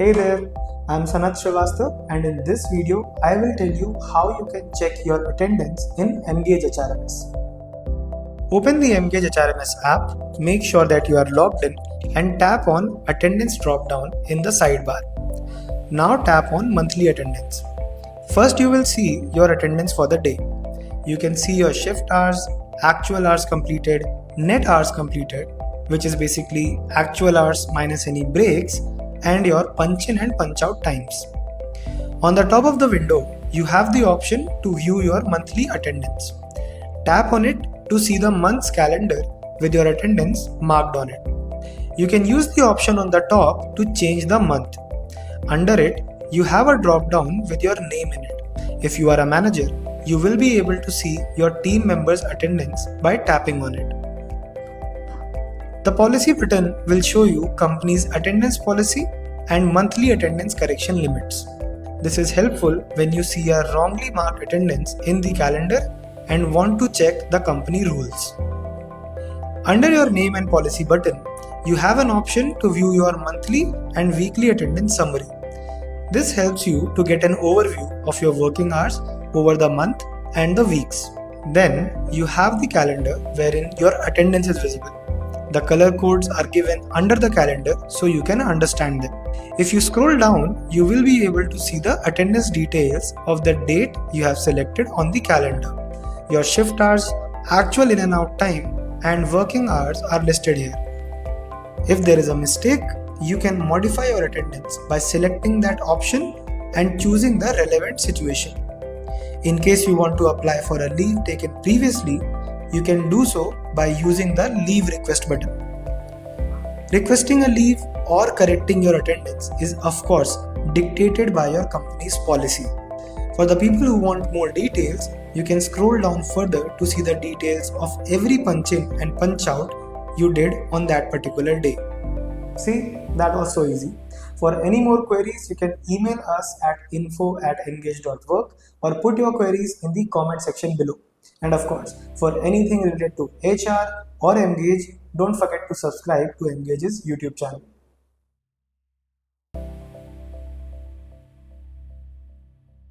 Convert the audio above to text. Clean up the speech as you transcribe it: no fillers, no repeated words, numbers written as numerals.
Hey there, I'm Sanat Srivastav, and in this video, I will tell you how you can check your attendance in Emgage HRMS. Open the Emgage HRMS app, make sure that you are logged in and tap on Attendance drop-down in the sidebar. Now tap on Monthly Attendance. First you will see your attendance for the day. You can see your shift hours, actual hours completed, net hours completed, which is basically actual hours minus any breaks, and your punch in and punch out times. On the top of the window, you have the option to view your monthly attendance. Tap on it to see the month's calendar with your attendance marked on it. You can use the option on the top to change the month. Under it, you have a drop down with your name in it. If you are a manager, you will be able to see your team members' attendance by tapping on it. The policy button will show you company's attendance policy and monthly attendance correction limits. This is helpful when you see a wrongly marked attendance in the calendar and want to check the company rules. Under your name and policy button, you have an option to view your monthly and weekly attendance summary. This helps you to get an overview of your working hours over the month and the weeks. Then you have the calendar wherein your attendance is visible. The color codes are given under the calendar so you can understand them. If you scroll down, you will be able to see the attendance details of the date you have selected on the calendar. Your shift hours, actual in and out time, and working hours are listed here. If there is a mistake, you can modify your attendance by selecting that option and choosing the relevant situation. In case you want to apply for a leave taken previously, you can do so by using the leave request button. Requesting a leave or correcting your attendance is of course dictated by your company's policy. For the people who want more details, you can scroll down further to see the details of every punch in and punch out you did on that particular day. See, that was so easy. For any more queries, you can email us at info@emgage.work or put your queries in the comment section below. And of course, for anything related to HR or Emgage, don't forget to subscribe to Emgage's YouTube channel.